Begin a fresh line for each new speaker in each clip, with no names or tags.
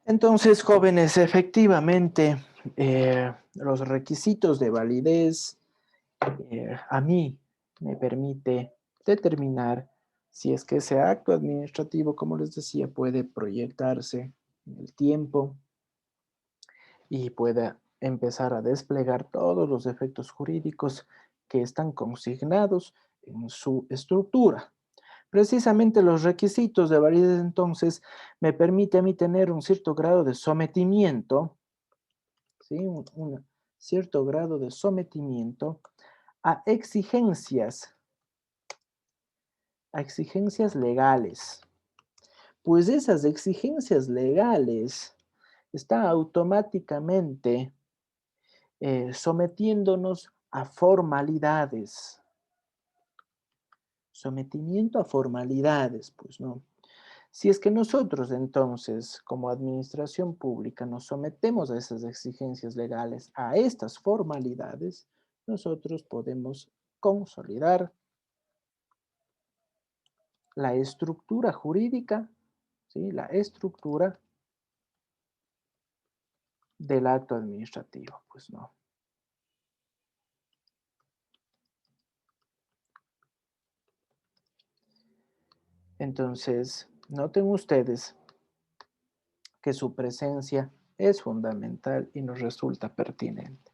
Entonces, jóvenes, efectivamente, los requisitos de validez a mí me permite determinar si es que ese acto administrativo, como les decía, puede proyectarse en el tiempo y pueda empezar a desplegar todos los efectos jurídicos que están consignados en su estructura. Precisamente los requisitos de validez entonces me permite a mí tener un cierto grado de sometimiento, ¿sí? Un cierto grado de sometimiento a exigencias legales. Pues esas exigencias legales están automáticamente sometiéndonos a formalidades. Sometimiento a formalidades, pues no. Si es que nosotros entonces, como administración pública, nos sometemos a esas exigencias legales, a estas formalidades, nosotros podemos consolidar la estructura jurídica, ¿sí? La estructura del acto administrativo, pues no. Entonces, noten ustedes que su presencia es fundamental y nos resulta pertinente.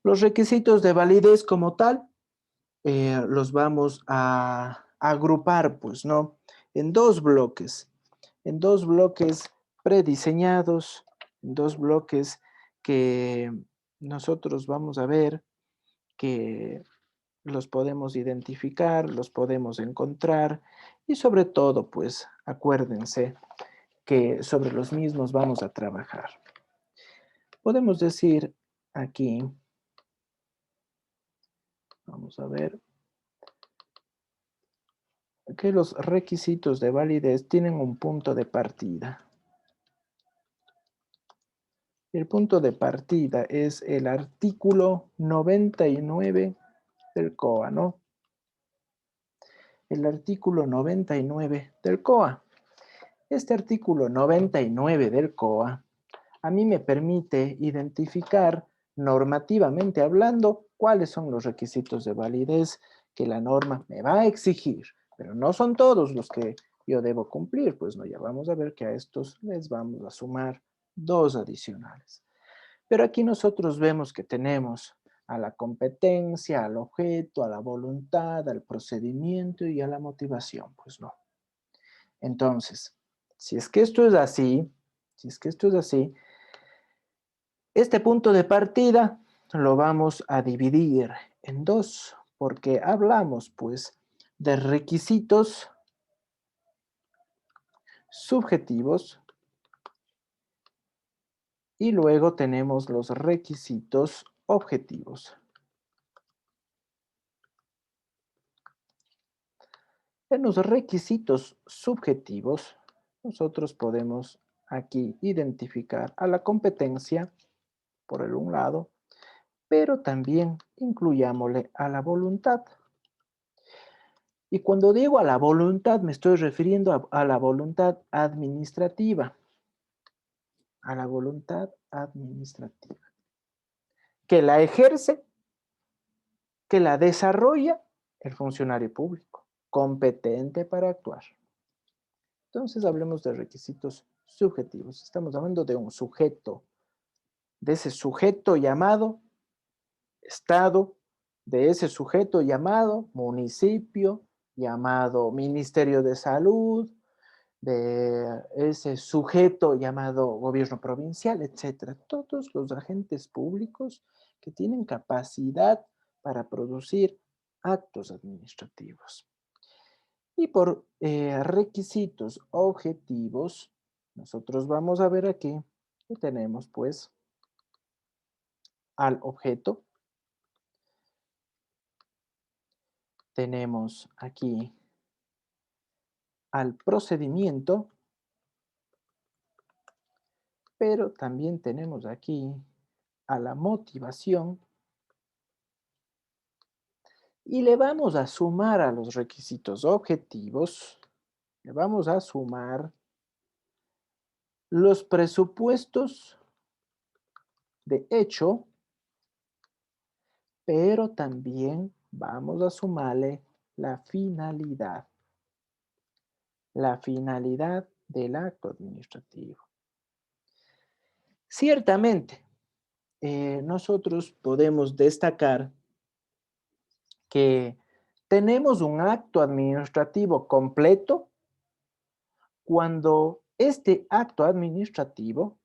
Los requisitos de validez como tal los vamos a agrupar, pues, ¿no? En dos bloques prediseñados, en dos bloques que nosotros vamos a ver que los podemos identificar, los podemos encontrar y sobre todo, pues, acuérdense que sobre los mismos vamos a trabajar. Podemos decir aquí, vamos a ver, que los requisitos de validez tienen un punto de partida. El punto de partida es el artículo 99 del COA, ¿no? El artículo 99 del COA. Este artículo 99 del COA a mí me permite identificar normativamente hablando cuáles son los requisitos de validez que la norma me va a exigir, pero no son todos los que yo debo cumplir, pues no, ya vamos a ver que a estos les vamos a sumar dos adicionales. Pero aquí nosotros vemos que tenemos a la competencia, al objeto, a la voluntad, al procedimiento y a la motivación, pues no. Entonces, si es que esto es así, si es que esto es así, este punto de partida lo vamos a dividir en dos, porque hablamos pues de requisitos subjetivos y luego tenemos los requisitos objetivos. En los requisitos subjetivos, nosotros podemos aquí identificar a la competencia, por el un lado, pero también incluyámosle a la voluntad. Y cuando digo a la voluntad, me estoy refiriendo a la voluntad administrativa. A la voluntad administrativa. Que la ejerce, que la desarrolla el funcionario público, competente para actuar. Entonces hablemos de requisitos subjetivos. Estamos hablando de un sujeto, de ese sujeto llamado Estado, de ese sujeto llamado municipio, llamado Ministerio de Salud, de ese sujeto llamado gobierno provincial, etcétera. Todos los agentes públicos que tienen capacidad para producir actos administrativos. Y por requisitos objetivos, nosotros vamos a ver aquí que tenemos pues al objeto, tenemos aquí al procedimiento, pero también tenemos aquí a la motivación y le vamos a sumar a los requisitos objetivos, le vamos a sumar los presupuestos de hecho, pero también vamos a sumarle la finalidad del acto administrativo. Ciertamente, nosotros podemos destacar que tenemos un acto administrativo completo cuando este acto administrativo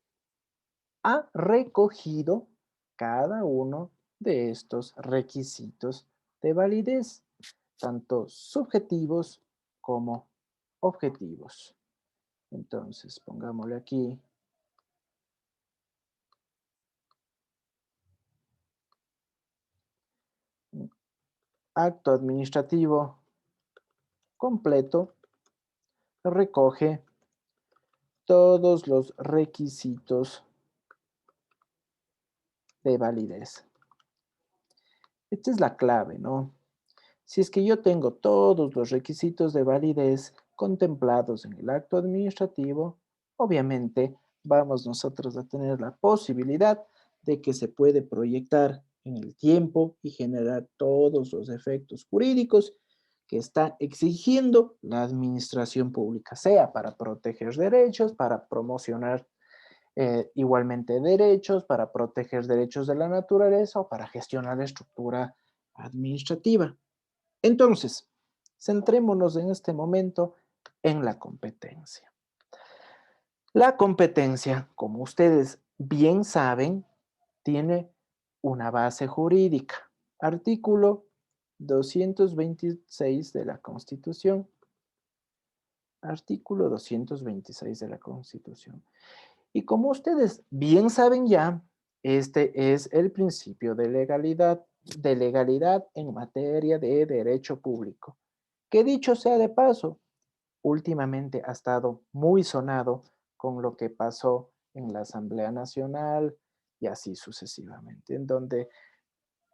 ha recogido cada uno de estos requisitos de validez, tanto subjetivos como objetivos. Entonces, pongámosle aquí un acto administrativo completo, recoge todos los requisitos de validez. Esta es la clave, ¿no? Si es que yo tengo todos los requisitos de validez contemplados en el acto administrativo, obviamente vamos nosotros a tener la posibilidad de que se puede proyectar en el tiempo y generar todos los efectos jurídicos que está exigiendo la administración pública, sea para proteger derechos, para promocionar igualmente derechos, para proteger derechos de la naturaleza o para gestionar la estructura administrativa. Entonces, centrémonos en este momento en la competencia. La competencia, como ustedes bien saben, tiene una base jurídica. Artículo 226 de la Constitución. Artículo 226 de la Constitución. Y como ustedes bien saben ya, este es el principio de legalidad en materia de derecho público, que dicho sea de paso, últimamente ha estado muy sonado con lo que pasó en la Asamblea Nacional y así sucesivamente, en donde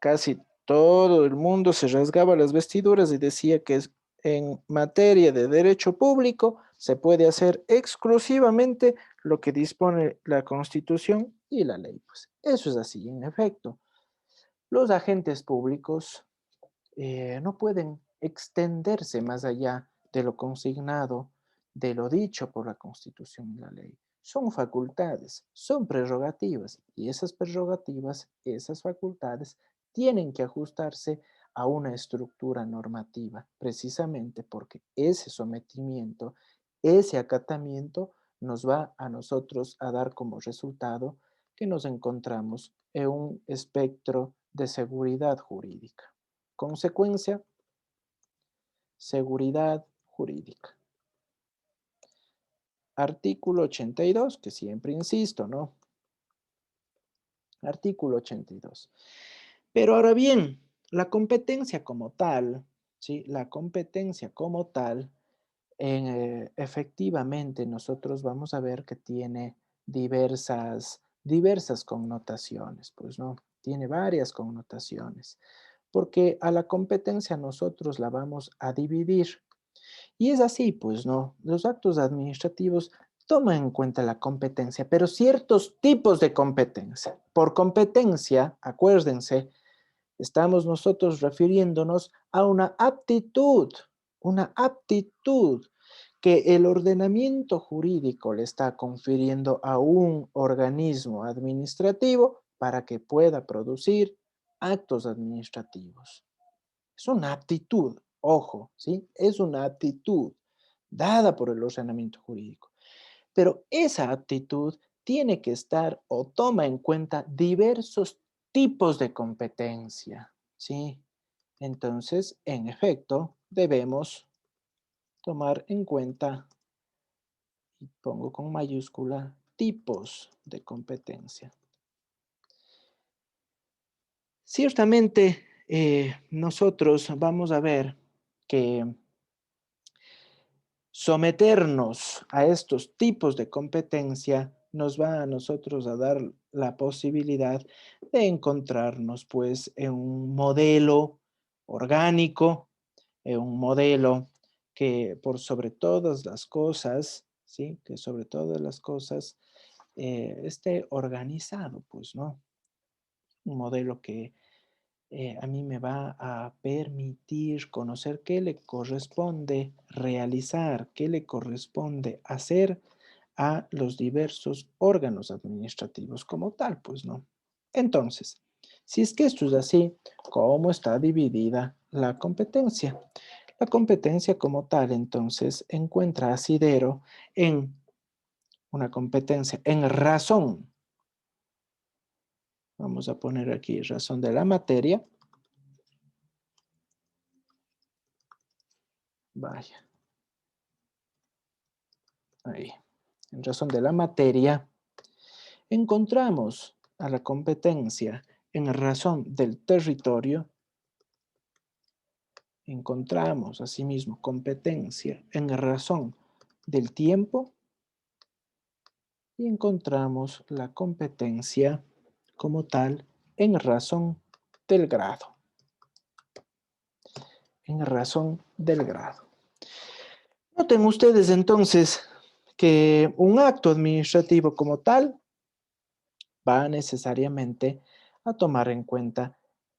casi todo el mundo se rasgaba las vestiduras y decía que en materia de derecho público se puede hacer exclusivamente lo que dispone la Constitución y la ley. Pues eso es así, en efecto. Los agentes públicos no pueden extenderse más allá de lo consignado, de lo dicho por la Constitución y la ley. Son facultades, son prerrogativas, y esas prerrogativas, esas facultades, tienen que ajustarse a una estructura normativa, precisamente porque ese sometimiento, ese acatamiento, nos va a nosotros a dar como resultado que nos encontramos en un espectro de seguridad jurídica. Consecuencia, seguridad jurídica. Artículo 82, que siempre insisto, ¿no? Artículo 82. Pero ahora bien, la competencia como tal, ¿sí? La competencia como tal, efectivamente nosotros vamos a ver que tiene diversas connotaciones, pues, ¿no? Tiene varias connotaciones, porque a la competencia nosotros la vamos a dividir. Y es así, pues, ¿no? Los actos administrativos toman en cuenta la competencia, pero ciertos tipos de competencia. Por competencia, acuérdense, estamos nosotros refiriéndonos a una aptitud que el ordenamiento jurídico le está confiriendo a un organismo administrativo para que pueda producir actos administrativos. Es una aptitud, ojo, ¿sí? Es una aptitud dada por el ordenamiento jurídico. Pero esa aptitud tiene que estar o toma en cuenta diversos tipos de competencia, ¿sí? Entonces, en efecto, debemos tomar en cuenta, y pongo con mayúscula, tipos de competencia. Ciertamente, nosotros vamos a ver que someternos a estos tipos de competencia nos va a nosotros a dar la posibilidad de encontrarnos pues en un modelo orgánico, en un modelo que por sobre todas las cosas ¿sí? Que sobre todas las cosas esté organizado, pues, ¿no? Un modelo que a mí me va a permitir conocer qué le corresponde realizar, qué le corresponde hacer a los diversos órganos administrativos como tal, pues, ¿no? Entonces, si es que esto es así, ¿cómo está dividida la competencia? La competencia como tal, entonces, encuentra asidero en una competencia en razón. Vamos a poner aquí razón de la materia. Vaya, ahí. En razón de la materia, encontramos a la competencia en razón del territorio. Encontramos asimismo competencia en razón del tiempo y encontramos la competencia como tal en razón del grado. En razón del grado. Noten ustedes entonces que un acto administrativo como tal va necesariamente a tomar en cuenta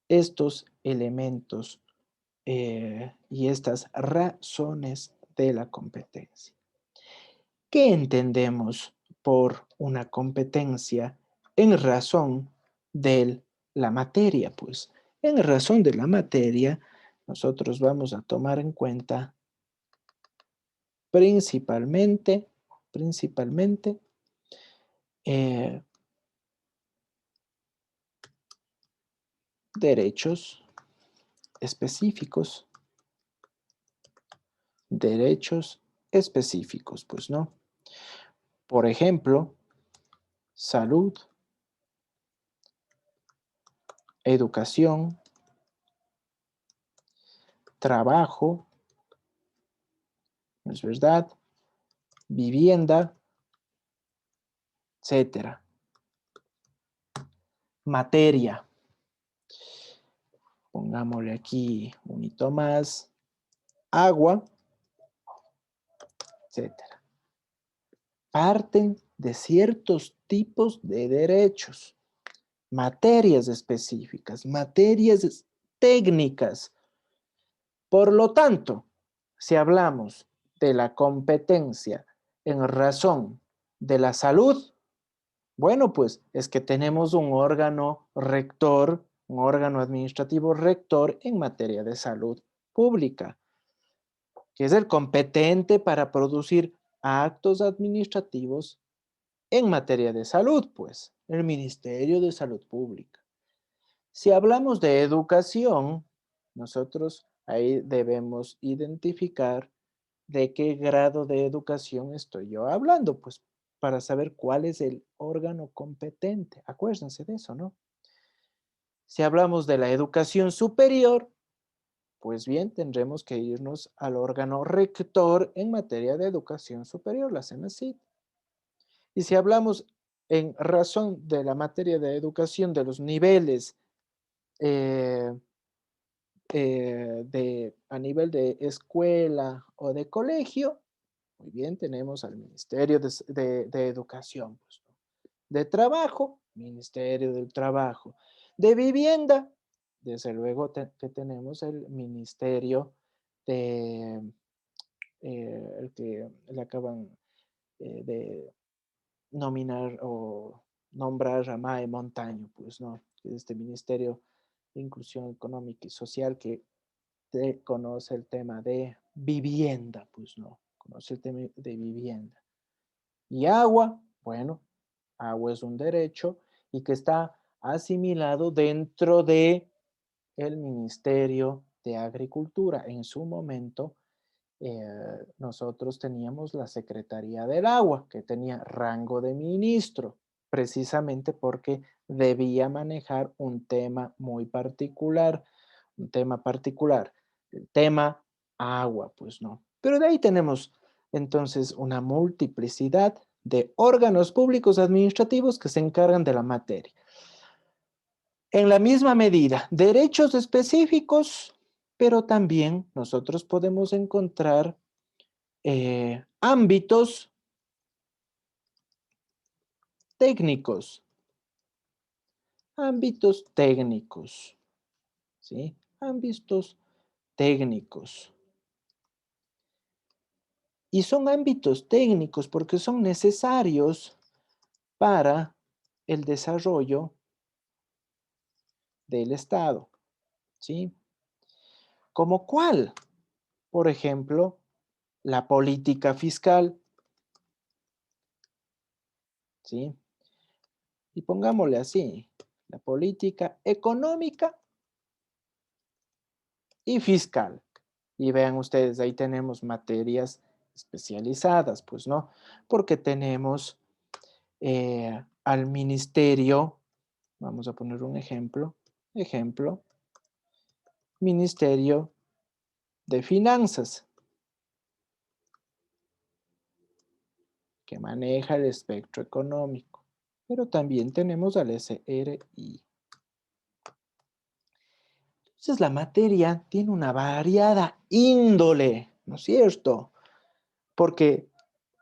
estos elementos y estas razones de la competencia. ¿Qué entendemos por una competencia en razón de la materia? Pues en razón de la materia, nosotros vamos a tomar en cuenta principalmente eh, derechos específicos, pues no. Por ejemplo, salud, educación, trabajo, ¿no es verdad? Vivienda, etcétera. Materia. Pongámosle aquí un hito más. Agua, etcétera. Parten de ciertos tipos de derechos, materias específicas, materias técnicas. Por lo tanto, si hablamos de la competencia en razón de la salud, bueno, pues es que tenemos un órgano rector, un órgano administrativo rector en materia de salud pública, que es el competente para producir actos administrativos en materia de salud, pues, el Ministerio de Salud Pública. Si hablamos de educación, nosotros ahí debemos identificar de qué grado de educación estoy yo hablando, pues para saber cuál es el órgano competente. Acuérdense de eso, ¿no? Si hablamos de la educación superior, pues bien, tendremos que irnos al órgano rector en materia de educación superior, la CENACYT. Y si hablamos en razón de la materia de educación de los niveles eh, a nivel de escuela o de colegio, muy bien, tenemos al Ministerio de Educación, pues, ¿no? De Trabajo, Ministerio del Trabajo. De Vivienda, desde luego que tenemos el Ministerio de, el que le acaban de nominar o nombrar a Mae Montaño, pues, ¿no? Este Ministerio de Inclusión Económica y Social que conoce el tema de vivienda, pues, ¿no? Conoce el tema de vivienda. Y agua, bueno, agua es un derecho y que está asimilado dentro de el Ministerio de Agricultura. En su momento, nosotros teníamos la Secretaría del Agua, que tenía rango de ministro, precisamente porque debía manejar un tema muy particular, el tema agua, pues no. Pero de ahí tenemos entonces una multiplicidad de órganos públicos administrativos que se encargan de la materia. En la misma medida, derechos específicos, pero también nosotros podemos encontrar ámbitos técnicos. Ámbitos técnicos, ¿sí? Ámbitos técnicos. Y son ámbitos técnicos porque son necesarios para el desarrollo del Estado, ¿sí? ¿Como cuál? Por ejemplo, la política fiscal, ¿sí? Y pongámosle así, la política económica y fiscal. Y vean ustedes, ahí tenemos materias especializadas, pues, ¿no? Porque tenemos al ministerio, vamos a poner un ejemplo, Ministerio de Finanzas, que maneja el espectro económico, pero también tenemos al SRI. Entonces la materia tiene una variada índole, ¿no es cierto? Porque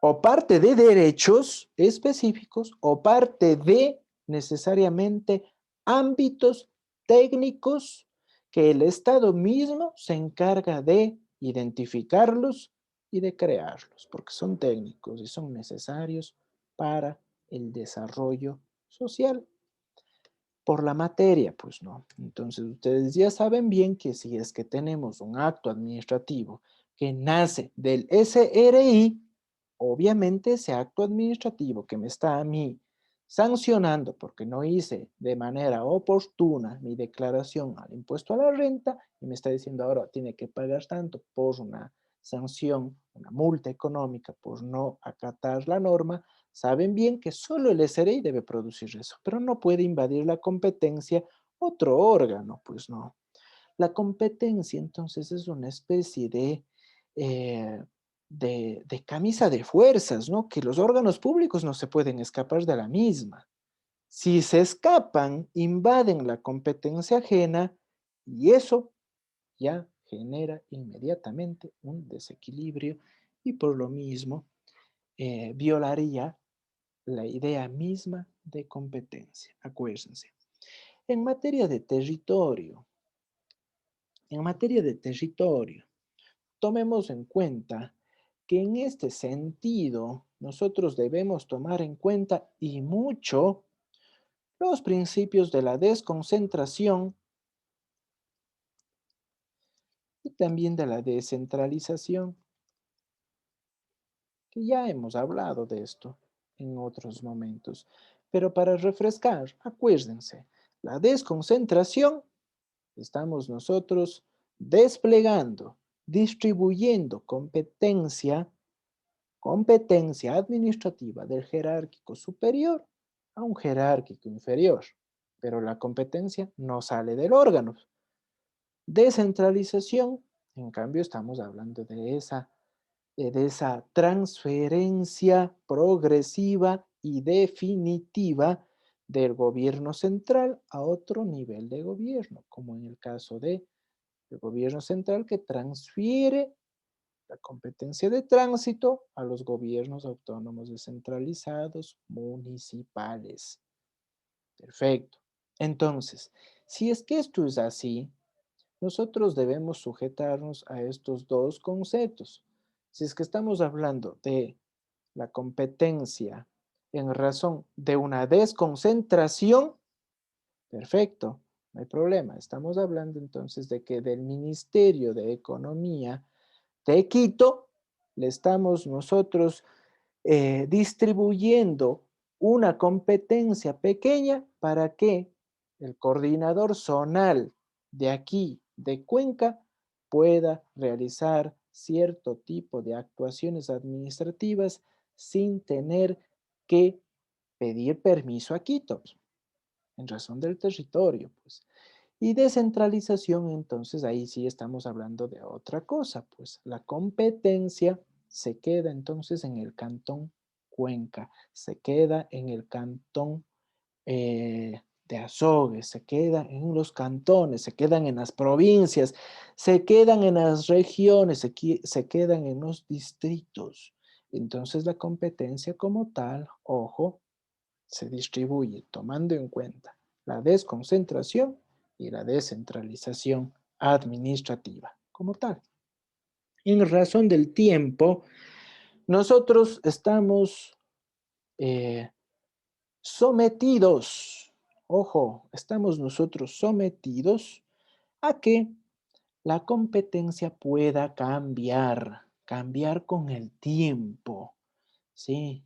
o parte de derechos específicos o parte de necesariamente ámbitos técnicos que el Estado mismo se encarga de identificarlos y de crearlos, porque son técnicos y son necesarios para el desarrollo social. Por la materia, pues no. Entonces ustedes ya saben bien que si es que tenemos un acto administrativo que nace del SRI, obviamente ese acto administrativo que me está a mí sancionando porque no hice de manera oportuna mi declaración al impuesto a la renta y me está diciendo ahora tiene que pagar tanto por una sanción, una multa económica por no acatar la norma, saben bien que solo el SRI debe producir eso, pero no puede invadir la competencia otro órgano, pues no. La competencia entonces es una especie eh, de camisa de fuerzas, ¿no? Que los órganos públicos no se pueden escapar de la misma. Si se escapan, invaden la competencia ajena y eso ya genera inmediatamente un desequilibrio y por lo mismo violaría la idea misma de competencia. Acuérdense. En materia de territorio, en materia de territorio, tomemos en cuenta que en este sentido nosotros debemos tomar en cuenta y mucho los principios de la desconcentración y también de la descentralización, que ya hemos hablado de esto en otros momentos. Pero para refrescar, acuérdense, la desconcentración, estamos nosotros desplegando, distribuyendo competencia administrativa del jerárquico superior a un jerárquico inferior, pero la competencia no sale del órgano. Descentralización, en cambio, estamos hablando de esa transferencia progresiva y definitiva del gobierno central a otro nivel de gobierno, como en el caso del gobierno central que transfiere la competencia de tránsito a los gobiernos autónomos descentralizados municipales. Perfecto. Entonces, si es que esto es así, nosotros debemos sujetarnos a estos dos conceptos. Si es que estamos hablando de la competencia en razón de una desconcentración, perfecto, no hay problema. Estamos hablando entonces de que del Ministerio de Economía de Quito le estamos nosotros distribuyendo una competencia pequeña para que el coordinador zonal de aquí, de Cuenca, pueda realizar cierto tipo de actuaciones administrativas sin tener que pedir permiso a Quito, en razón del territorio, pues. Y descentralización, entonces ahí sí estamos hablando de otra cosa, pues la competencia se queda entonces en el cantón Cuenca, se queda en el cantón de Azogues, se queda en los cantones, se quedan en las provincias, se quedan en las regiones, se quedan en los distritos. Entonces la competencia como tal, ojo, se distribuye tomando en cuenta la desconcentración y la descentralización administrativa como tal. En razón del tiempo, nosotros estamos sometidos, ojo, estamos nosotros sometidos a que la competencia pueda cambiar con el tiempo, ¿sí?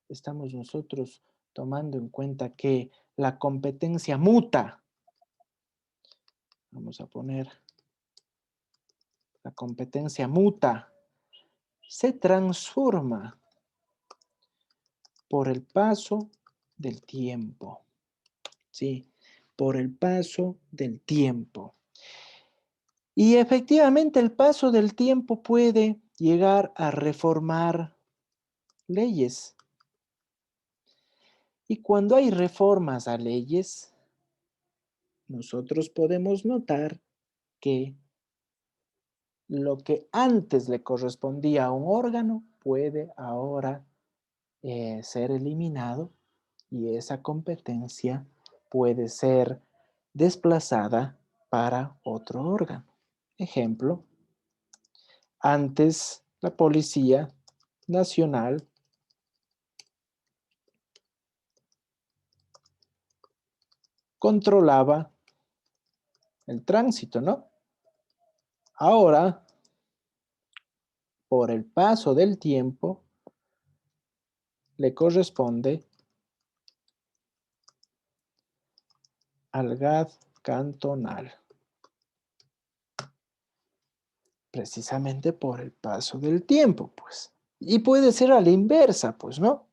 Estamos nosotros tomando en cuenta que la competencia muta. Vamos a poner, la competencia muta, se transforma por el paso del tiempo, ¿sí? Por el paso del tiempo. Y efectivamente el paso del tiempo puede llegar a reformar leyes. Y cuando hay reformas a leyes, nosotros podemos notar que lo que antes le correspondía a un órgano puede ahora ser eliminado y esa competencia puede ser desplazada para otro órgano. Ejemplo, antes la Policía Nacional controlaba el tránsito, ¿no? Ahora, por el paso del tiempo, le corresponde al GAD cantonal. Precisamente por el paso del tiempo, pues. Y puede ser a la inversa, pues, ¿no?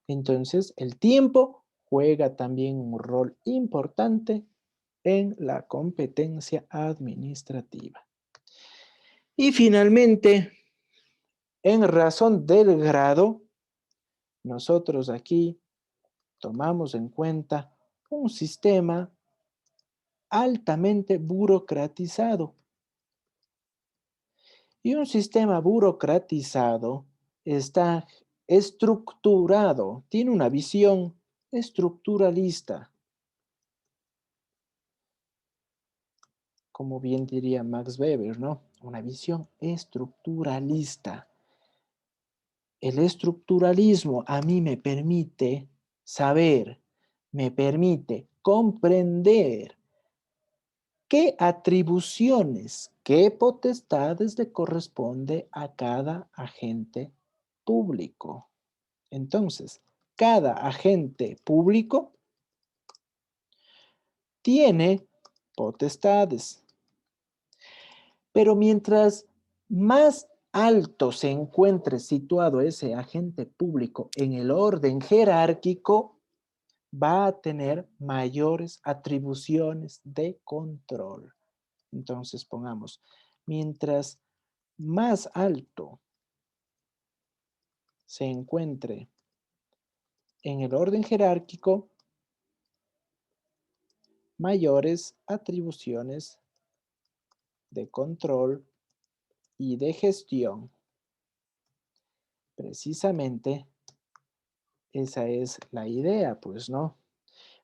Entonces, el tiempo juega también un rol importante en la competencia administrativa. Y finalmente, en razón del grado, nosotros aquí tomamos en cuenta un sistema altamente burocratizado. Y un sistema burocratizado está estructurado, tiene una visión estructuralista, como bien diría Max Weber, ¿no? Una visión estructuralista. El estructuralismo a mí me permite saber, me permite comprender qué atribuciones, qué potestades le corresponde a cada agente público. Entonces, cada agente público tiene potestades, pero mientras más alto se encuentre situado ese agente público en el orden jerárquico, va a tener mayores atribuciones de control. Entonces, pongamos, mientras más alto se encuentre en el orden jerárquico, mayores atribuciones de control y de gestión. Precisamente esa es la idea, pues, ¿no?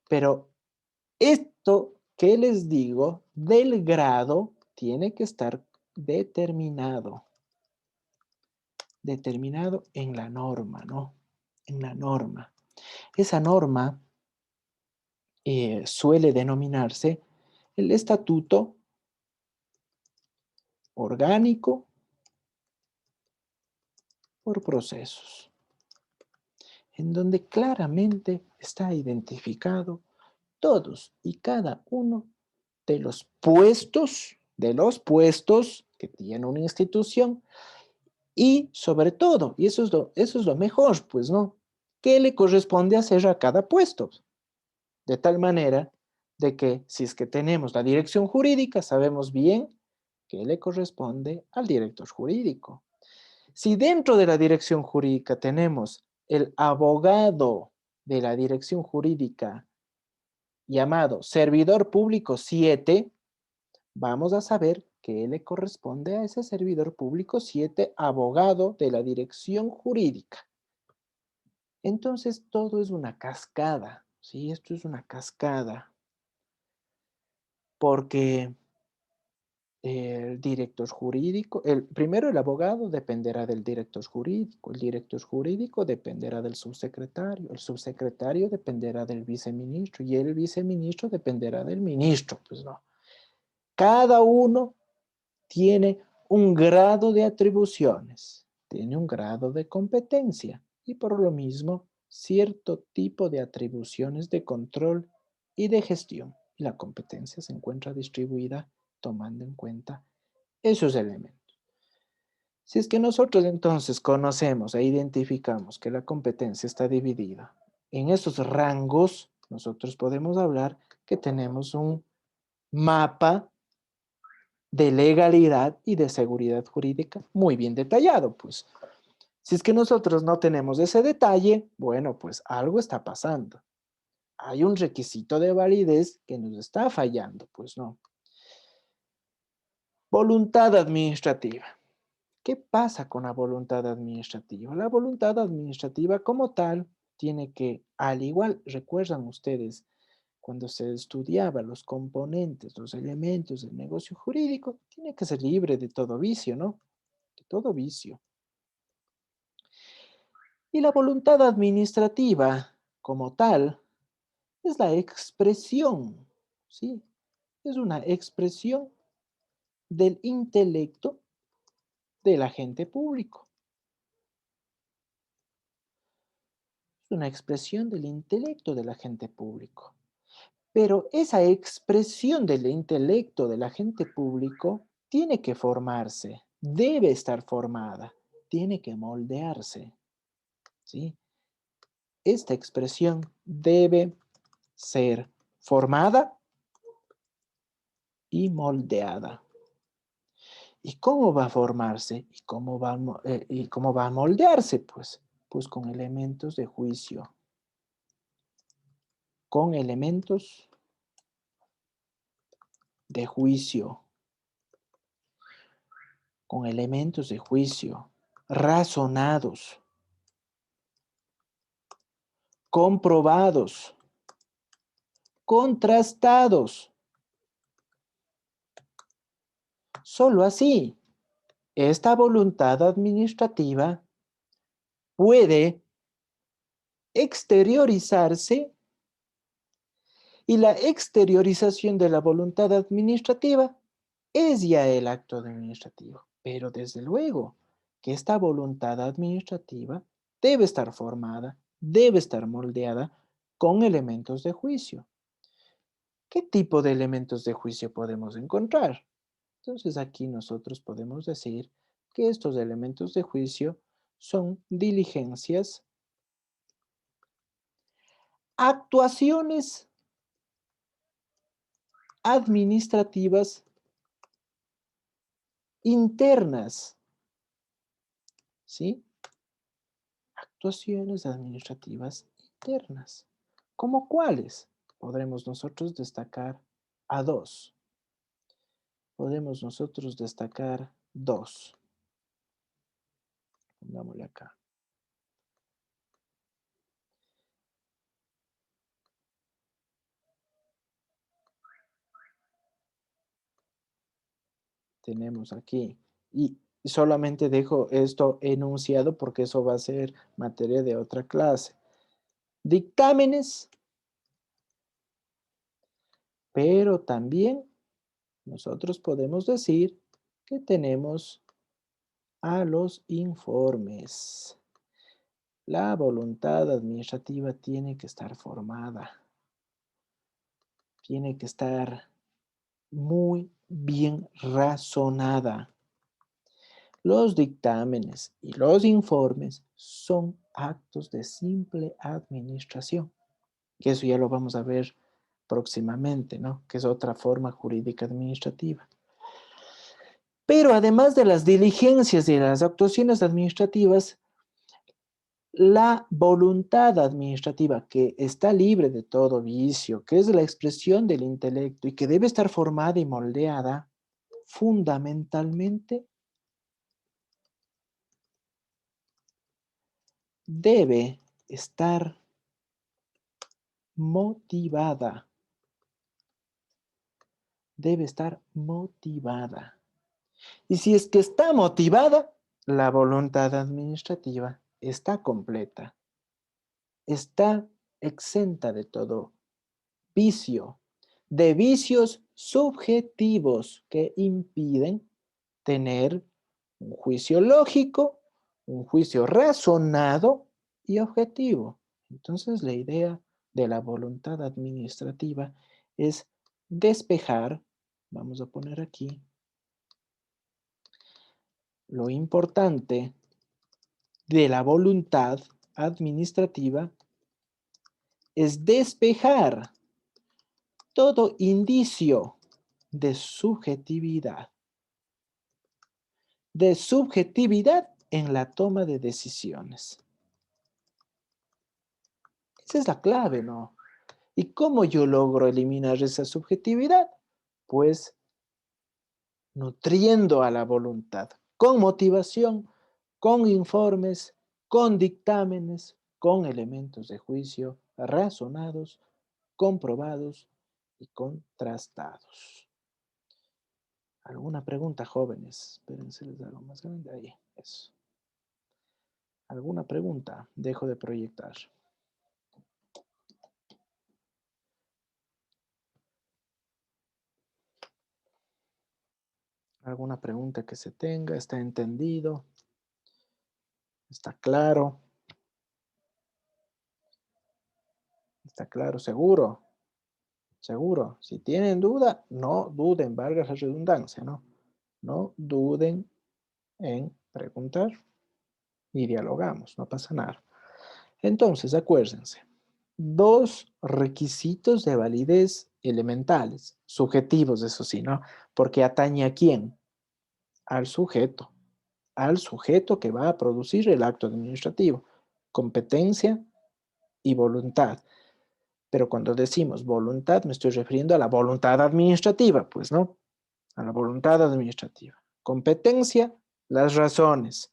Pero esto que les digo del grado tiene que estar determinado. Determinado en la norma, ¿no? En la norma. Esa norma suele denominarse el estatuto orgánico por procesos, en donde claramente está identificado todos y cada uno de los puestos que tiene una institución y sobre todo, y eso es lo mejor, pues, ¿no? ¿Qué le corresponde hacer a cada puesto? De tal manera de que si es que tenemos la dirección jurídica, sabemos bien qué le corresponde al director jurídico. Si dentro de la dirección jurídica tenemos el abogado de la dirección jurídica llamado servidor público 7, vamos a saber qué le corresponde a ese servidor público 7, abogado de la dirección jurídica. Entonces, todo es una cascada, ¿sí? Esto es una cascada, porque el director jurídico, primero el abogado dependerá del director jurídico, el director jurídico dependerá del subsecretario, el subsecretario dependerá del viceministro y el viceministro dependerá del ministro, pues no. Cada uno tiene un grado de atribuciones, tiene un grado de competencia y por lo mismo cierto tipo de atribuciones de control y de gestión. Y la competencia se encuentra distribuida tomando en cuenta esos elementos. Si es que nosotros entonces conocemos e identificamos que la competencia está dividida en esos rangos, nosotros podemos hablar que tenemos un mapa de legalidad y de seguridad jurídica muy bien detallado, pues. Si es que nosotros no tenemos ese detalle, bueno, pues algo está pasando. Hay un requisito de validez que nos está fallando, pues no. Voluntad administrativa. ¿Qué pasa con la voluntad administrativa? La voluntad administrativa como tal tiene que, al igual, recuerdan ustedes, cuando se estudiaba los componentes, los elementos del negocio jurídico, tiene que ser libre de todo vicio, ¿no? De todo vicio. Y la voluntad administrativa como tal es la expresión, ¿sí? Es una expresión del intelecto del agente público. Es una expresión del intelecto del agente público. Pero esa expresión del intelecto del agente público tiene que formarse, debe estar formada, tiene que moldearse, ¿sí? Esta expresión debe ser formada y moldeada. ¿Y cómo va a formarse? ¿Y cómo va a moldearse? Pues con elementos de juicio. Con elementos de juicio. Con elementos de juicio. Razonados. Comprobados. Contrastados. Solo así, esta voluntad administrativa puede exteriorizarse y la exteriorización de la voluntad administrativa es ya el acto administrativo. Pero desde luego que esta voluntad administrativa debe estar formada, debe estar moldeada con elementos de juicio. ¿Qué tipo de elementos de juicio podemos encontrar? Entonces aquí nosotros podemos decir que estos elementos de juicio son diligencias, actuaciones administrativas internas, ¿sí? Actuaciones administrativas internas. ¿Cómo cuáles? Podremos nosotros destacar a dos. Podemos nosotros destacar dos. Pongámosle acá. Tenemos aquí. Y solamente dejo esto enunciado porque eso va a ser materia de otra clase. Dictámenes, pero también nosotros podemos decir que tenemos a los informes. La voluntad administrativa tiene que estar formada, tiene que estar muy bien razonada. Los dictámenes y los informes son actos de simple administración, que eso ya lo vamos a ver próximamente, ¿no? Que es otra forma jurídica administrativa. Pero además de las diligencias y las actuaciones administrativas, la voluntad administrativa que está libre de todo vicio, que es la expresión del intelecto y que debe estar formada y moldeada, fundamentalmente debe estar motivada. Debe estar motivada. Y si es que está motivada, la voluntad administrativa está completa. Está exenta de todo vicio, de vicios subjetivos que impiden tener un juicio lógico, un juicio razonado y objetivo. Entonces, la idea de la voluntad administrativa es despejar, vamos a poner aquí, lo importante de la voluntad administrativa es despejar todo indicio de subjetividad en la toma de decisiones. Esa es la clave, ¿no? ¿Y cómo yo logro eliminar esa subjetividad? Pues nutriendo a la voluntad, con motivación, con informes, con dictámenes, con elementos de juicio razonados, comprobados y contrastados. ¿Alguna pregunta, jóvenes? Espérense, les hago más grande. Ahí, eso. ¿Alguna pregunta? Dejo de proyectar. ¿Alguna pregunta que se tenga? ¿Está entendido? ¿Está claro? ¿Está claro? ¿Seguro? ¿Seguro? Si tienen duda, no duden, valga la redundancia, ¿no? No duden en preguntar y dialogamos, no pasa nada. Entonces, acuérdense, dos requisitos de validez elementales, subjetivos, eso sí, ¿no? Porque atañe a quién, al sujeto que va a producir el acto administrativo, competencia y voluntad. Pero cuando decimos voluntad, me estoy refiriendo a la voluntad administrativa, pues, ¿no? A la voluntad administrativa. Competencia, las razones,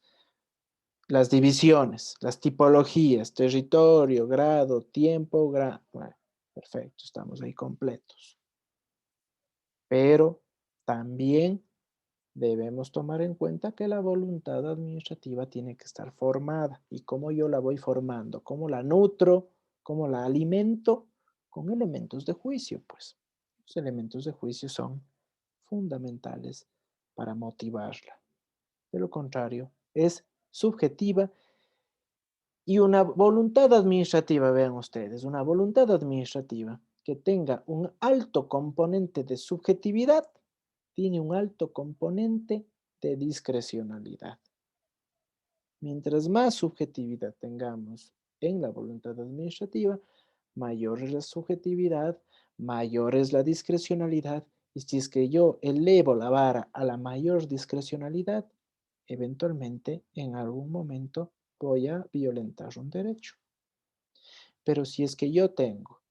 las divisiones, las tipologías, territorio, grado, tiempo, bueno, perfecto, estamos ahí completos. Pero también debemos tomar en cuenta que la voluntad administrativa tiene que estar formada. ¿Y cómo yo la voy formando? ¿Cómo la nutro? ¿Cómo la alimento? Con elementos de juicio, pues. Los elementos de juicio son fundamentales para motivarla. De lo contrario, es subjetiva y una voluntad administrativa, vean ustedes, una voluntad administrativa que tenga un alto componente de subjetividad, tiene un alto componente de discrecionalidad. Mientras más subjetividad tengamos en la voluntad administrativa, mayor es la subjetividad, mayor es la discrecionalidad, y si es que yo elevo la vara a la mayor discrecionalidad, eventualmente en algún momento voy a violentar un derecho. Pero si es que yo tengo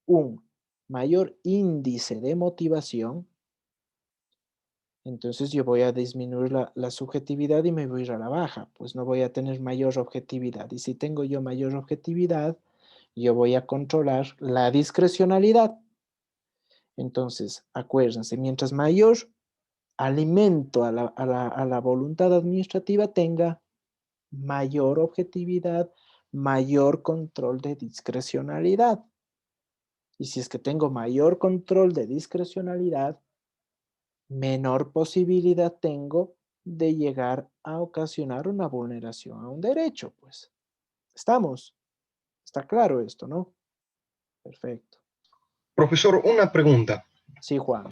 un mayor índice de motivación, entonces yo voy a disminuir la subjetividad y me voy a ir a la baja, pues no voy a tener mayor objetividad. Y si tengo yo mayor objetividad, yo voy a controlar la discrecionalidad. Entonces, acuérdense, mientras mayor alimento a la voluntad administrativa tenga, mayor objetividad, mayor control de discrecionalidad. Y si es que tengo mayor control de discrecionalidad, menor posibilidad tengo de llegar a ocasionar una vulneración a un derecho, pues. ¿Estamos? Está claro esto, ¿no? Perfecto.
Profesor, una pregunta.
Sí, Juan.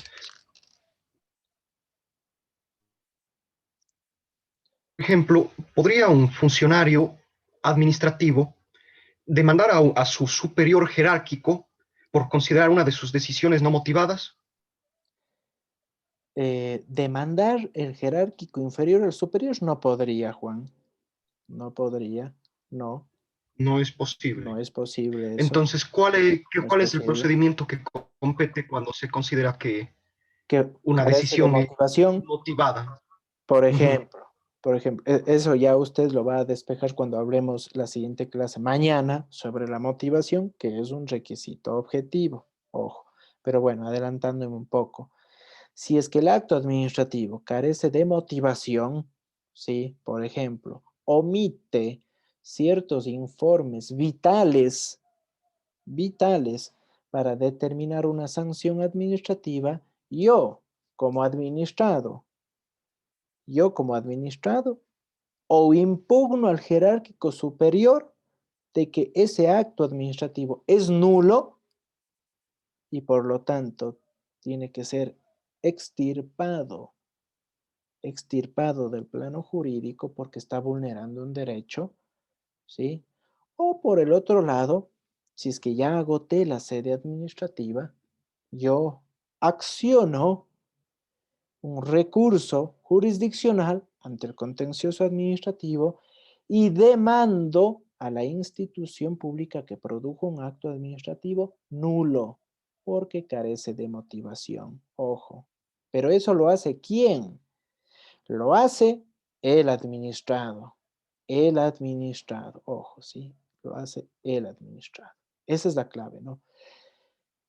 Por ejemplo, ¿podría un funcionario administrativo demandar a su superior jerárquico por considerar una de sus decisiones no motivadas?
Demandar el jerárquico inferior al superior no podría, Juan. No podría. No,
No es
no
posible.
es posible eso.
Entonces, ¿cuál es,
No es
cuál es el
posible.
procedimiento que compete cuando se considera que
Que
una
carece de
decisión es
motivación,
motivada?
por
Ujú.
ejemplo. Por ejemplo, eso ya usted lo va a despejar cuando hablemos la siguiente clase mañana sobre la motivación, que es un requisito objetivo. Ojo, pero bueno, adelantándome un poco. Si es que el acto administrativo carece de motivación, ¿sí? Por ejemplo, omite ciertos informes vitales para determinar una sanción administrativa, yo como administrado, yo como administrado, o impugno al jerárquico superior de que ese acto administrativo es nulo y por lo tanto tiene que ser extirpado, extirpado del plano jurídico porque está vulnerando un derecho, ¿sí? O por el otro lado, si es que ya agoté la sede administrativa, yo acciono un recurso jurisdiccional ante el contencioso administrativo y demando a la institución pública que produjo un acto administrativo nulo porque carece de motivación. Ojo. Pero eso lo hace ¿quién? Lo hace el administrado. El administrado. Ojo, ¿sí? Lo hace el administrado. Esa es la clave, ¿no?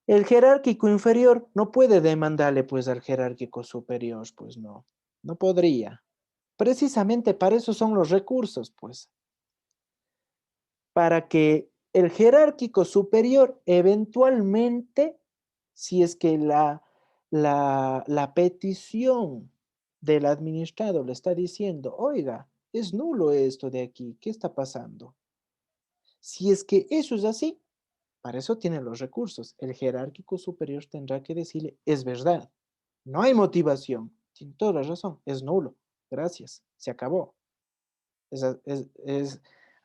El jerárquico inferior no puede demandarle pues al jerárquico superior, pues no, no podría. Precisamente para eso son los recursos, pues, para que el jerárquico superior eventualmente, si es que la petición del administrado le está diciendo, oiga, es nulo esto de aquí, ¿qué está pasando? Si es que eso es así, para eso tienen los recursos. El jerárquico superior tendrá que decirle, es verdad, no hay motivación. Tiene toda la razón, es nulo. Gracias, se acabó.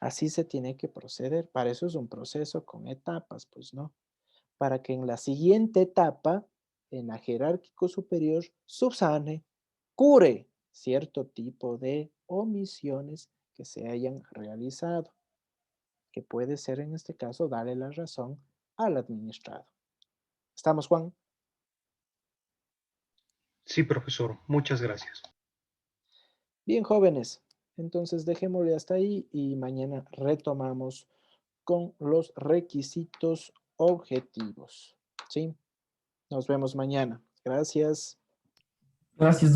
Así se tiene que proceder. Para eso es un proceso con etapas, pues, ¿no? Para que en la siguiente etapa, en la jerárquico superior, subsane, cure cierto tipo de omisiones que se hayan realizado, que puede ser en este caso darle la razón al administrado. ¿Estamos, Juan?
Sí, profesor, muchas gracias.
Bien, jóvenes. Entonces dejémosle hasta ahí y mañana retomamos con los requisitos objetivos. ¿Sí? Nos vemos mañana. Gracias.
Gracias.